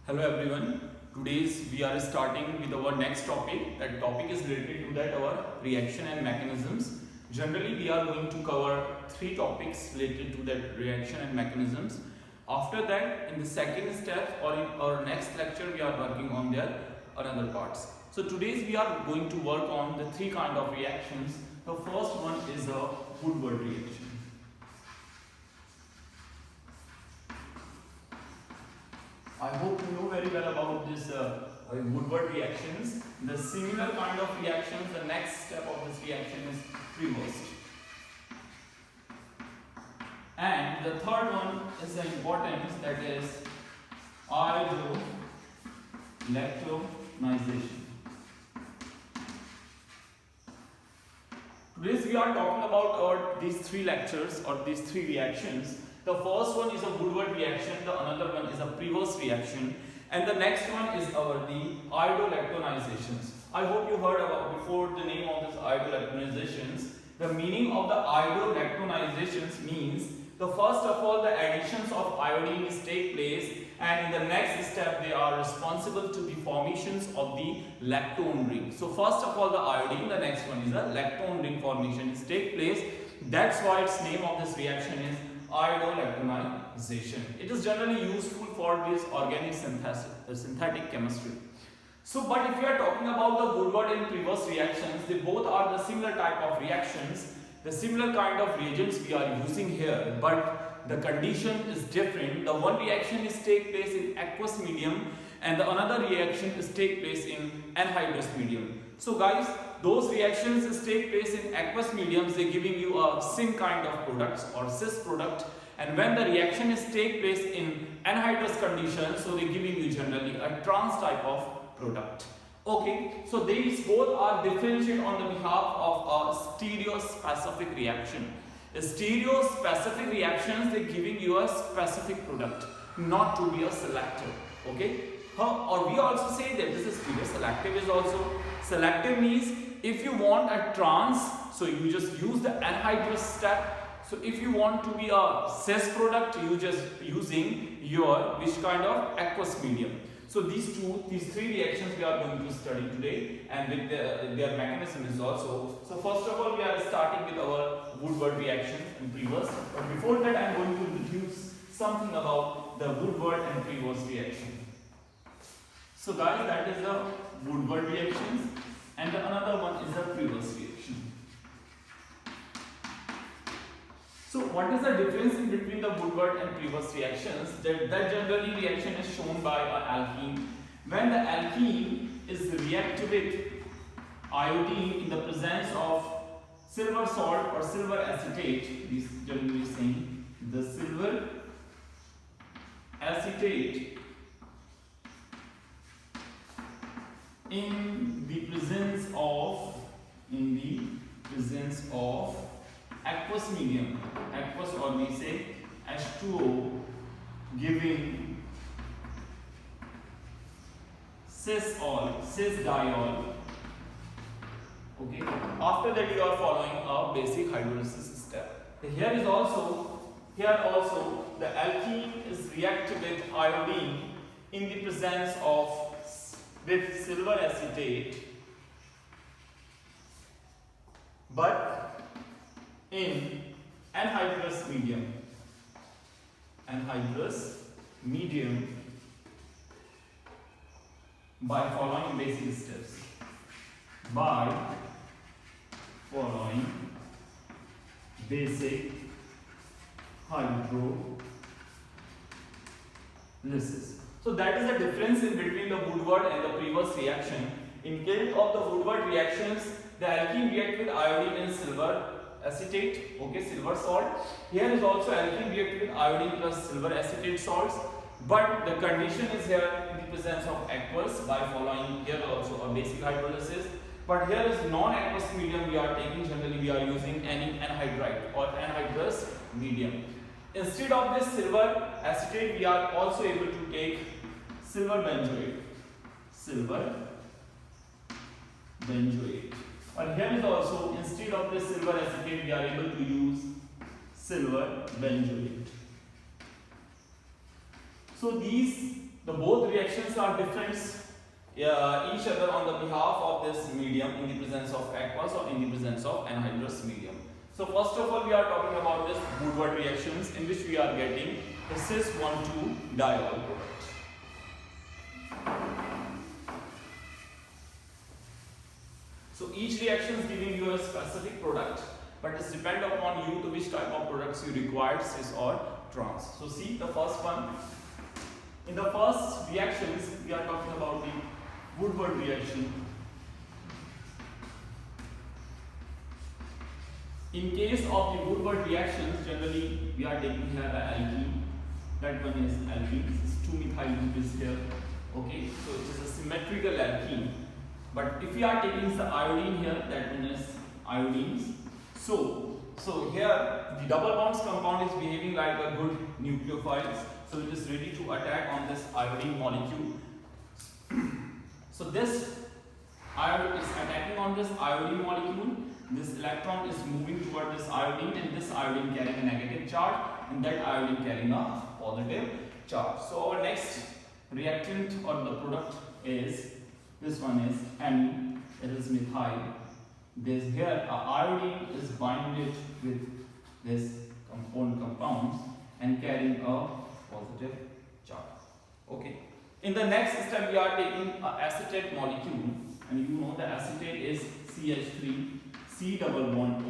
Hello everyone. Today's we are starting with our next topic. That topic is related to that our reaction and mechanisms. Generally we are going to cover three topics related to that reaction and mechanisms. After that, in the second step or in our next lecture, we are working on their another parts. So today's we are going to work on the three kind of reactions. The first one is a Woodward reaction. I hope you know very well about this Woodward reactions. The similar kind of reactions, the next step of this reaction is reversed. And the third one is the importance, that is hydrolactonization. Today we are talking about these three lectures or these three reactions. The first one is a Woodward reaction, the another one is a Prevost reaction, and the next one is the hydrolactonizations. I hope you heard about before the name of this hydrolactonizations. The meaning of the hydrolactonizations means the first of all the additions of iodine take place, and in the next step they are responsible to the formations of the lactone ring. So first of all the iodine, the next one is the lactone ring formation is take place. That's why its name of this reaction is hydrolactonization. It is generally useful for this organic synthetic chemistry. So, but if we are talking about the Woodward and Prevost reactions, they both are the similar type of reactions, the similar kind of reagents we are using here, but the condition is different. The one reaction is take place in aqueous medium and the another reaction is take place in anhydrous medium. So guys, those reactions is take place in aqueous mediums, they giving you a syn kind of products or cis product, and when the reaction is take place in anhydrous conditions, so they giving you generally a trans type of product. Okay, so these both are differentiated on the behalf of a stereospecific reaction. A stereospecific reactions, they giving you a specific product, not to be a selective. Okay, or we also say that this is stereoselective is also. Selective means if you want a trans, so you just use the anhydrous step. So if you want to be a cis product, you just using your which kind of aqueous medium. So these three reactions we are going to study today, and with their mechanism is also. So first of all, we are starting with our Woodward reaction and Prevost. But before that, I am going to introduce something about the Woodward and Prevost reaction. So guys, that is the Woodward reactions, and the another one is the Prevost reaction. So what is the difference in between the Woodward and Prevost reactions? That generally reaction is shown by an alkene. When the alkene is reacted with iodine in the presence of silver salt or silver acetate, this generally saying the silver acetate in the presence of aqueous medium, aqueous, or we say H2O, giving cis-diol. Okay. After that, you are following a basic hydrolysis step. Here also the alkene is reacted with iodine in the presence of with silver acetate, but in anhydrous medium by following basic steps. By following basic hydrolysis. So that is the difference in between the Woodward and the Prevost reaction. In case of the Woodward reactions, the alkene react with iodine and silver acetate, okay, silver salt. Here is also alkene react with iodine plus silver acetate salts, but the condition is here in the presence of aqueous by following here also a basic hydrolysis. But here is non-aqueous medium we are taking, generally we are using any anhydrite or anhydrous medium. Instead of this silver acetate, we are also able to take silver benzoate. And here is also, instead of this silver acetate, we are able to use silver benzoate. So these The both reactions are different each other on the behalf of this medium in the presence of aqueous or in the presence of anhydrous medium. So first of all, we are talking about this Woodward reactions in which we are getting the cis-1,2-diol product. So each reaction is giving you a specific product, but it's depend upon you to which type of products you require, cis or trans. So see the first one. In the first reactions, we are talking about the Woodward reaction. In case of the Woodward reactions, generally we are taking here the alkene. That one is alkene. This is 2-methyl group is here. Okay, so it is a symmetrical alkene. But if we are taking the iodine here, that one is iodines. So here the double bonds compound is behaving like a good nucleophiles. So it is ready to attack on this iodine molecule. So this iodine is attacking on this iodine molecule. This electron is moving toward this iodine, and this iodine carrying a negative charge, and that iodine carrying a positive charge. So our next reactant or the product is, this one is amine, it is methyl. This here iodine is binded with this compounds and carrying a positive charge. Okay. In the next step, we are taking an acetate molecule, and you know the acetate is CH3, C double bond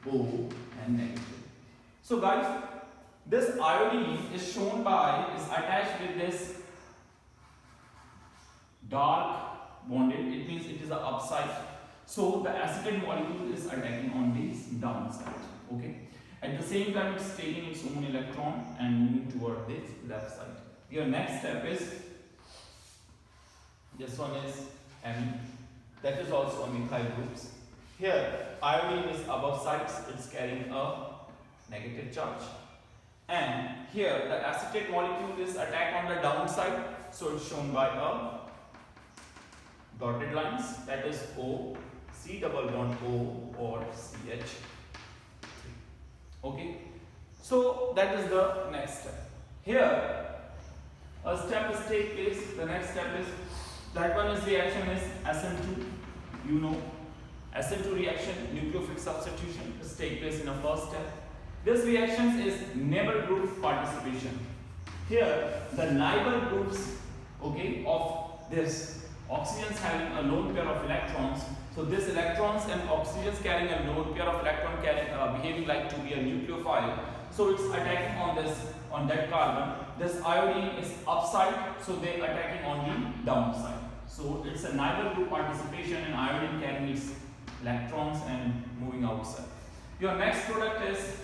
O and negative. So guys, this iodine is shown by, is attached with this dark bonded, it means it is the upside. So the acetate molecule is attacking on this downside. Okay. At the same time, it's taking its own electron and moving toward this left side. Your next step is, this one is amine, that is also a methyl groups. Here iodine is above sides, it's carrying a negative charge. And here the acetate molecule is attacked on the downside, so it's shown by a dotted lines, that is O, C double bond O or CH. Okay, so that is the next step. Here a step is take place. The next step is, that one is reaction is SN2. You know, SN2 reaction, nucleophilic substitution, is take place in a first step. This reaction is neighbor group participation. Here the neighbor groups, okay, of this oxygens having a lone pair of electrons. So this electrons and oxygens carrying a lone pair of electron behaving like to be a nucleophile. So it's attacking on this, on that carbon. This iodine is upside, so they attacking on the downside. So it's a neighbor group participation, and iodine carrying its electrons and moving outside. Your next product is,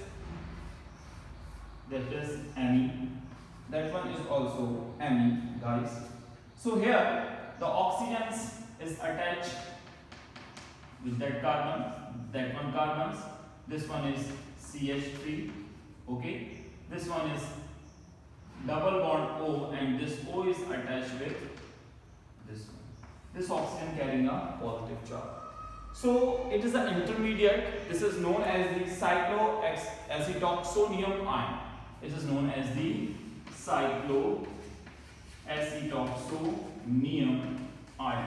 that is amine. That one is also amine, guys. So here the oxygens is attached with that carbon, that one carbons. This one is CH3. Okay, this one is double bond O, and this O is attached with this one. This oxygen carrying a positive charge. So it is an intermediate. This is known as the cycloacetoxonium ion. It is known as the cycloacetoxonium ion.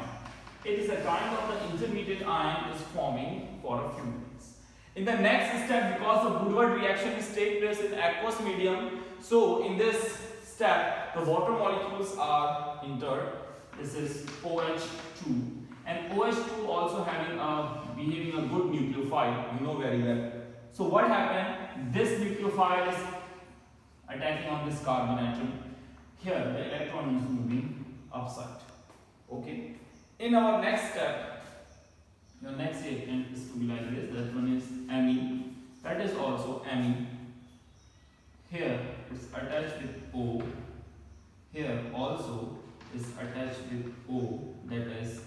It is a kind of the intermediate ion is forming for a few minutes. In the next step, because the Woodward reaction is take place in aqueous medium, so in this step the water molecules are entered. This is OH2, and OH2 also having behaving a good nucleophile, you know very well. So what happened? This nucleophile is attacking on this carbon atom. Here the electron is moving upside. Okay. In our next step, your next reactant is to be like this. That one is amine. That is also amine. Here it's attached with O. Here also is attached with O. That is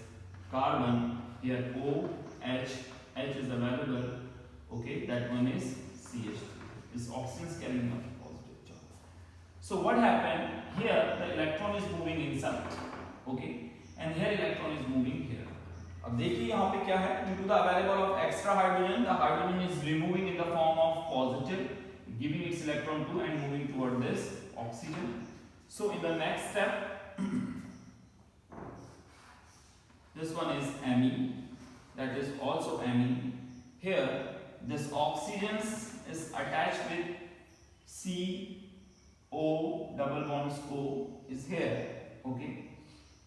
carbon. Here O, H is available. Okay, that one is CH3. This oxygen is carrying a positive charge. So what happened? Here the electron is moving inside. Okay, and here electron is moving here. अब देखिए यहाँ पे क्या है, due to the available of extra hydrogen, the hydrogen is removing in the form of positive, giving its electron to and moving toward this oxygen. So in the next step, this one is Me, that is also Me. Here this oxygen is attached with CO double bonds O is here, okay,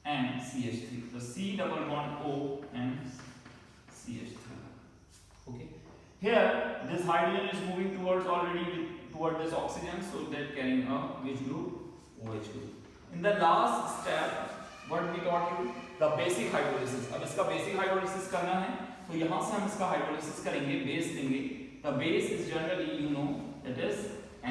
and CH3. So C double bond O and CH3. Okay. Here this hydrogen is moving towards toward this oxygen, so that carrying a which group? OH group. In the last step, what we taught you? The basic hydrolysis. अब इसका basic hydrolysis करना है, तो यहाँ से हम इसका hydrolysis करेंगे, base देंगे. The base is generally you know that is Na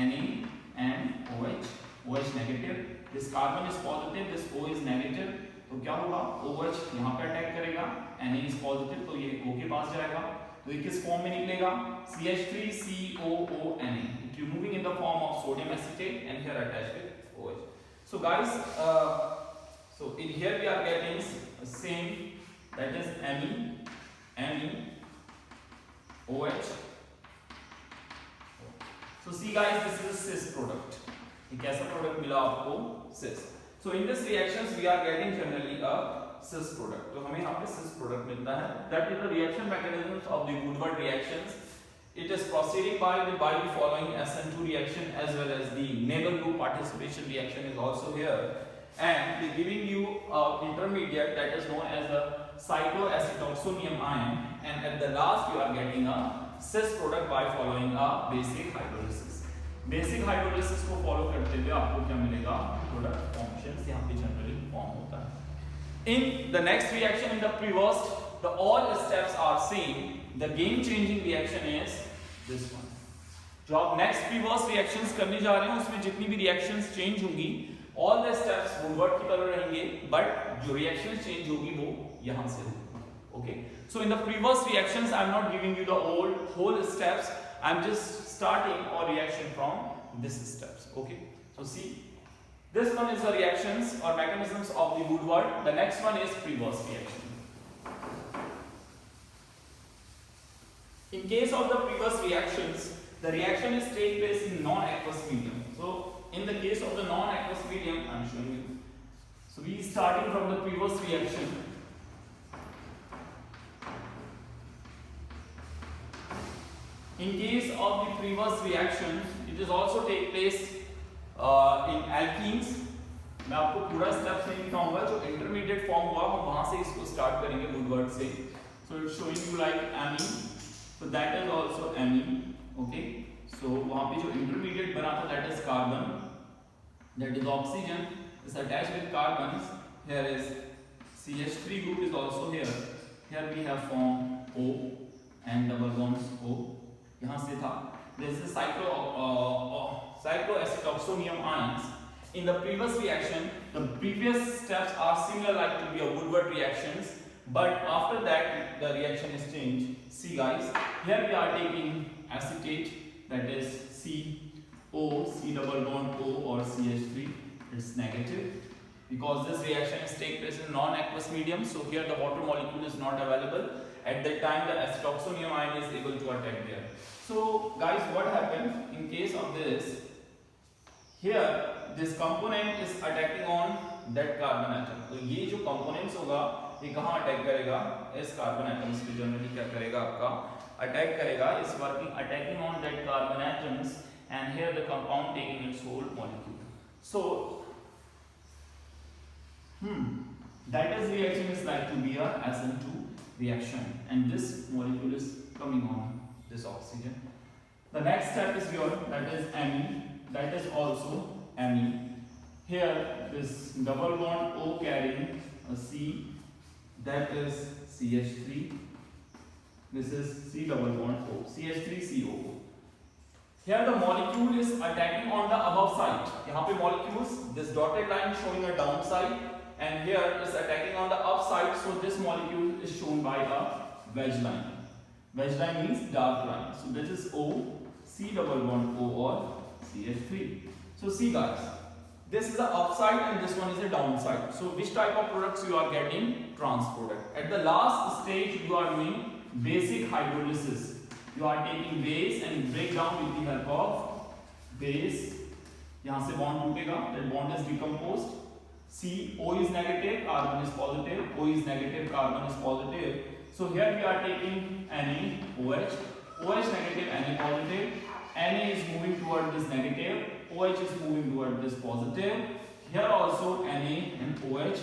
and OH. OH negative. This carbon is positive, this O is negative. तो क्या होगा? OH यहाँ पे अटैक करेगा, Na is positive, तो ये O के पास जाएगा. तो ये किस फॉर्म में निकलेगा? CH3COONA. It removing in the form of sodium acetate and here attached with OH. So guys, so in here we are getting same, that is Me, OH. So see guys, this is a cis product. एक ऐसा product मिला आपको cis. So in this reactions we are getting generally a cis product. तो हमें यहाँ पे cis product मिलता है. That is the reaction mechanisms of the Woodward reactions. It is proceeding by the following SN2 reaction as well as the neighbor group participation reaction is also here, and they giving you intermediate that is known as the cycloacetoxonium ion, and at the last you are getting a cis product by following a basic hydrolysis. Basic hydrolysis को follow करते हुए आपको क्या मिलेगा? Product formations यहाँ पे generally form होता है. In the next reaction, in the reversed, the all steps are same. The game changing reaction is this one. जो आप next reverse reactions करने जा रहे हैं उसमें जितनी भी reactions change होंगी, all the steps Woodward की तरह रहेंगे, but जो reactions change होगी वो यहाँ से होगी. Okay. So in the reverse reactions, I am not giving you the whole steps. I am just starting our reaction from this steps. Okay. So see. This one is the reactions or mechanisms of the Woodward. The next one is reverse reaction. In case of the reverse reactions, the reaction is take place in non-aqueous medium. So in the case of the non-aqueous medium, I am showing you. So we starting from the reverse reaction. In case of the reverse reaction, it is also take place in alkenes. मैं आपको पूरा step नहीं दिखाऊंगा, जो intermediate form हुआ हम वहां से इसको स्टार्ट करेंगे वुडवर्ड से. So it's showing you like amine, so that is also amine. Okay, so वहां पे जो इंटरमीडिएट बना था that is carbon, that is oxygen is attached with carbons. Here is CH3 group is also here. Here we have formed O and double bonds O. यहाँ से था. This is cycloacetoxonium ions. In the previous reaction, the previous steps are similar like to be a Woodward reactions, but after that the reaction is changed. See guys, here we are taking acetate, that is CO, C double bond O or CH3. It's negative because this reaction is take place in non-aqueous medium. So here the water molecule is not available. At that time the acetoxonium ion is able to attack there. So guys, what happened in case of this? Here this component is attacking on that carbon atom. तो ये जो components होगा ये कहाँ attack करेगा? इस carbon atoms पे generally क्या करेगा आपका? अटैक करेगा. Is working attacking on that carbon atoms, and here the compound taking its whole molecule. So that is reaction is like to be a SN2 reaction, and this molecule is coming on this oxygen. The next step is your, that is amine, that is also amine. Here this double bond O carrying a C, that is CH3. This is C double bond O, CH3COO. Here the molecule is attacking on the above side. यहाँ पे molecules, this dotted line showing a downside, and here is attacking on the upside. So this molecule is shown by a wedge line. Wedge line means dark line. So this is O, C double bond O or CH3. So see guys, this is the upside and this one is the downside. So which type of products you are getting? Trans product. At the last stage you are doing basic hydrolysis. You are taking base and break down with the help of base. यहाँ से bond टूटेगा, that bond is decomposed. C, O is negative, carbon is positive, O is negative, carbon is positive. So here we are taking NaOH, OH negative, Na positive, Na is moving toward this negative, OH is moving toward this positive. Here also Na and OH,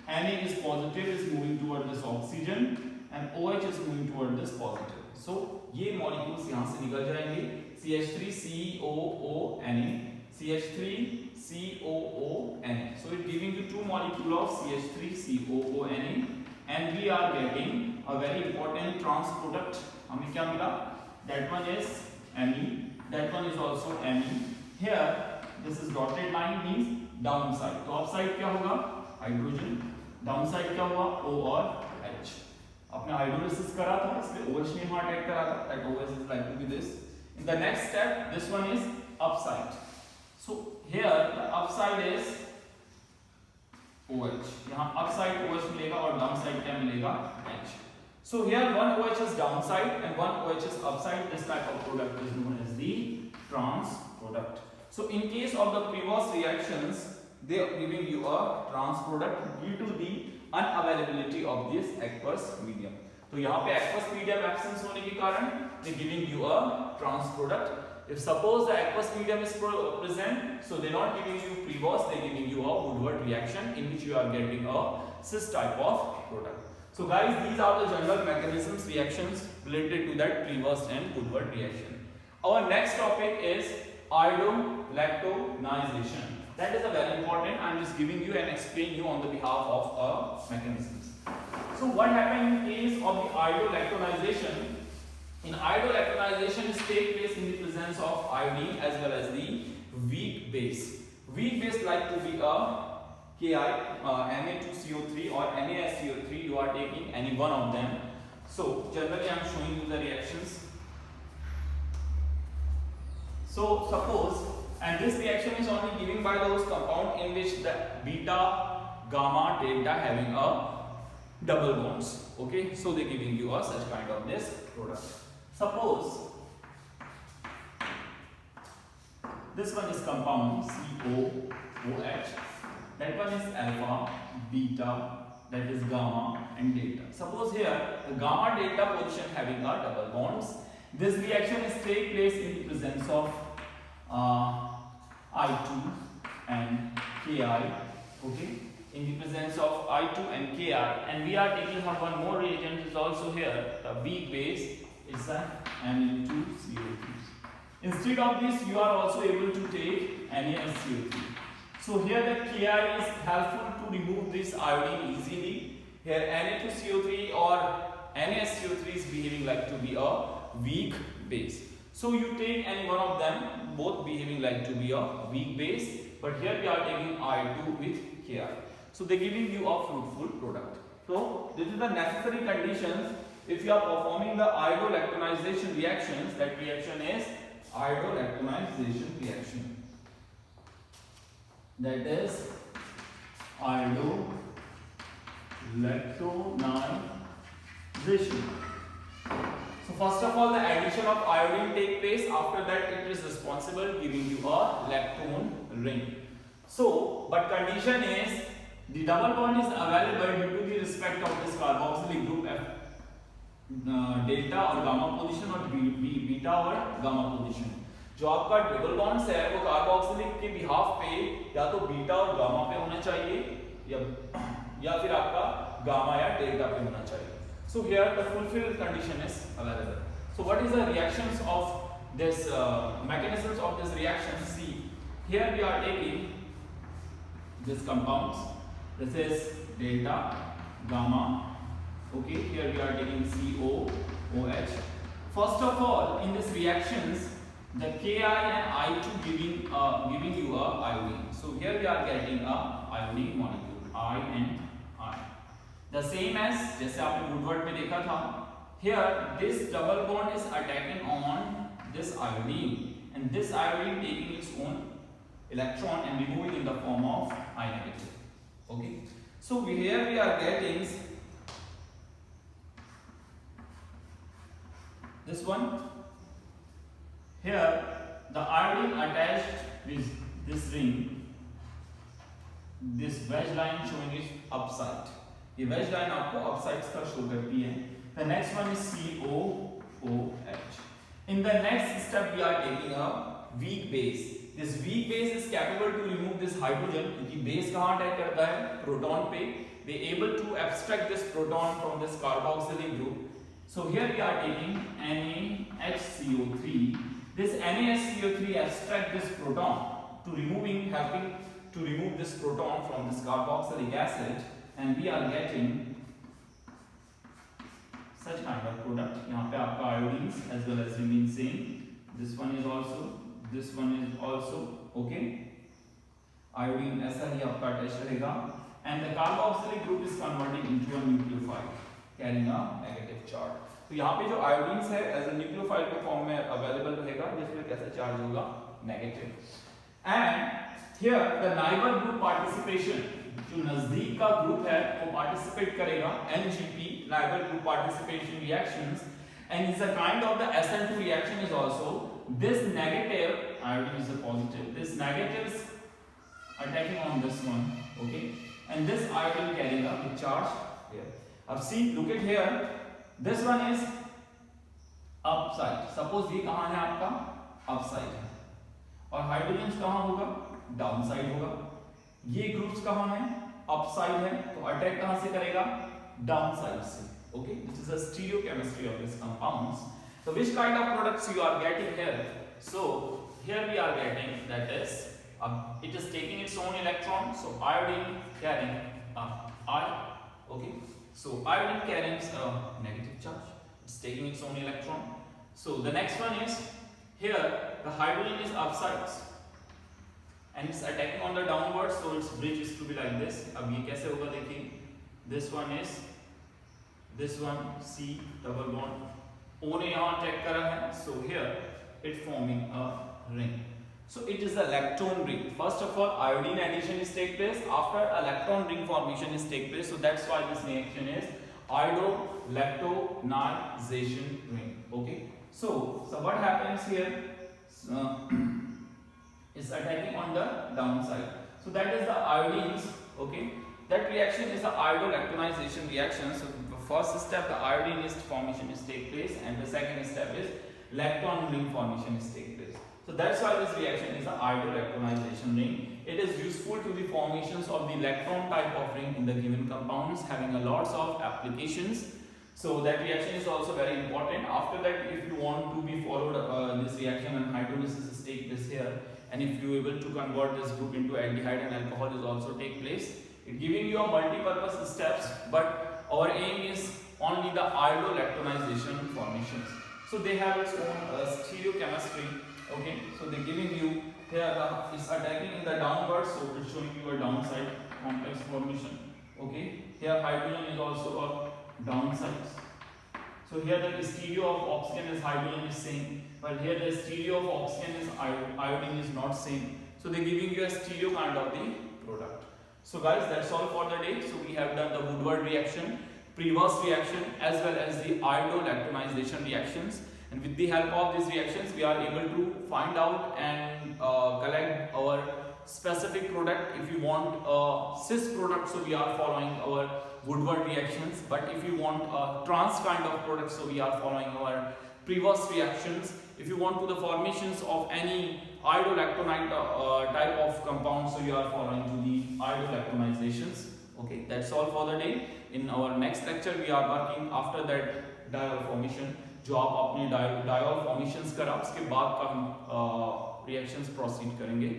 Na is positive, is moving toward this oxygen and OH is moving toward this positive. So ये molecules यहाँ से निकल जाएंगे, CH3COO Na, CH3COO Na. So it giving you two molecule of CH3COO Na, and we are getting a very important trans product. हमें क्या मिला? That one is Me, that one is also Me. Here this is dotted line means downside. तो upside क्या होगा? Hydrogen. Downside क्या हुआ? O और H. आपने hydrolysis करा था, इसलिए OH ने यहाँ attack करा था. That OH is like to be this. In the next step, this one is upside. So here the upside is OH. यहाँ upside OH मिलेगा और downside क्या मिलेगा? H. So here one OH is downside and one OH is upside. This type of product is known as the trans product. So in case of the previous reactions, they are giving you a trans product due to the unavailability of this aqueous medium. तो यहाँ पे aqueous medium absence होने के कारण they giving you a trans product. If suppose the aqueous medium is present, so they not giving you previous, they giving you a Woodward reaction in which you are getting a cis type of product. So guys, these are the general mechanisms, reactions related to that previous and Woodward reaction. Our next topic is iodo-lactonization. That is a very important. I am just giving you and explain you on the behalf of mechanisms. So what happened in case of the iodo-lactonization? In iodo-lactonization is take place in the presence of iodine as well as the weak base. Weak base like to be a Ki, Na2CO3 or NaSCO3. You are taking any one of them. So generally I am showing you the reactions. So suppose, and this reaction is only given by those compound in which the beta, gamma, delta having a double bonds. Okay, so they giving you a such kind of this product. Suppose this one is compound COOH, that one is alpha, beta, that is gamma and delta. Suppose here the gamma delta position having a double bonds. This reaction is take place in the presence of I2 and Ki, okay, in the presence of I2 and Ki, and we are taking up one more reagent is also here, the weak base is a Na2CO3. Instead of this, you are also able to take NaSCO3. So here the Ki is helpful to remove this iodine easily. Here Na2CO3 or NaSCO3 is behaving like to be a weak base. So you take any one of them, both behaving like to be a weak base, but here we are taking I2 with Ki. So they giving you a fruitful product. So this is the necessary conditions if you are performing the iodo-lactonization reactions. That reaction is iodo-lactonization reaction. That is iodo-lactonization. So first of all, the addition of iodine take place. After that, it is responsible giving you a lactone ring. So, but condition is the double bond is available due to the respect of this carboxylic group F, delta और gamma position और beta और gamma position. जो आपका double bonds है वो carboxylic के behalf पे या तो बीटा और गामा पे होना चाहिए या फिर आपका गामा या डेल्टा पे होना चाहिए. So here the fulfilled condition is available. So what is the reactions of this mechanisms of this reaction? See, here we are taking this compounds. This is delta, gamma. Okay, here we are taking COOH. First of all, in this reactions, the Ki and I2 giving you a iodine. So here we are getting a iodine molecule, I and I. The same as जैसे आपने Woodward में देखा था. Here this double bond is attacking on this iodine, and this iodine taking its own electron and removing in the form of I negative. Okay. So here we are getting this one. Here the iodine attached with this ring this wedge line showing is upside. ये wedge line आपको upsides का show करती है. The next one is COOH. In the next step we are taking a weak base. This weak base is capable to remove this hydrogen. क्योंकि base कहाँ attack करता है? Proton पे. They able to abstract this proton from this carboxylic group. So here we are taking NaHCO3. This NaHCO3 abstract this proton to helping to remove this proton from this carboxylic acid, and we are getting such kind of product. यहाँ पे आपका iodines as well as remain same. This one is also okay. Iodine ऐसा ही आपका attached रहेगा, and the carboxylic group is converting into a nucleophile carrying a negative charge. तो यहाँ पे जो iodines है as a nucleophile के फॉर्म में अवेलेबल रहेगा, जिसमें कैसा चार्ज होगा? Negative. And here the neighbor group participation, जो नजदीक का ग्रुप है वो पार्टिसिपेट करेगा NGP neighbor group participation reactions, and is a kind of the SN2 reaction is also this negative iodine is a positive. This negative is attacking on this one, okay, and this iodine carrying a charge here. अब see, look at here. This one is upside. Suppose ये कहाँ है आपका? Upside है. और hydrogen कहाँ होगा? Downside होगा. ये ग्रुप्स कहाँ हैं? Upside है. तो अटैक कहाँ से करेगा? Downside से. Okay. This is a stereochemistry of these compounds. So which kind of products you are getting here? So here we are getting that is it is taking its own electron. So iodine carrying I. Okay. So iodine carrying a negative charge. It's taking its own electron. So the next one is here the hydrogen is upsides and it's attacking on the downwards. So its bridge is to be like this. अब ये कैसे होगा देखिए. This one is this one C double bond. O ने यहाँ attack करा है. So here it forming a ring. So it is a lactone ring. First of all, iodine addition is take place. After a lactone ring formation is take place. So that's why this reaction is iodo-lactonization ring. Okay. So what happens here? Is attacking on the downside. So that is the iodines. Okay. That reaction is the iodo-lactonization reaction. So the first step, the iodine formation is take place, and the second step is lactone ring formation is take place. So that's why this reaction is an iodo-lactonization ring. It is useful to the formations of the lactone type of ring in the given compounds, having a lots of applications. So that reaction is also very important. After that, if you want to be followed this reaction and hydrolysis take place here, and if you are able to convert this group into aldehyde and alcohol is also take place, it giving you a multi-purpose steps, but our aim is only the iodo-lactonization formations. So they have its own stereochemistry. Okay, so they're giving you here is attacking in the downward, so it's showing you a downside complex formation. Okay, here hydrogen is also a downside. So here the stereo of oxygen is hydrogen is same, but here the stereo of oxygen is iodine is not same. So they're giving you a stereo kind of the product. So guys, that's all for the day. So we have done the Woodward reaction, Prevost reaction, as well as the iodo-lactonization reactions. And with the help of these reactions, we are able to find out and collect our specific product. If you want a cis product, so we are following our Woodward reactions. But if you want a trans kind of product, so we are following our Prevost reactions. If you want to the formations of any iodo-lactonide type of compound, so you are following to the iodo-lactonizations. Okay, that's all for the day. In our next lecture, we are working after that diol formation. जो आप अपने diol formations करा उसके बाद का हम reactions proceed करेंगे.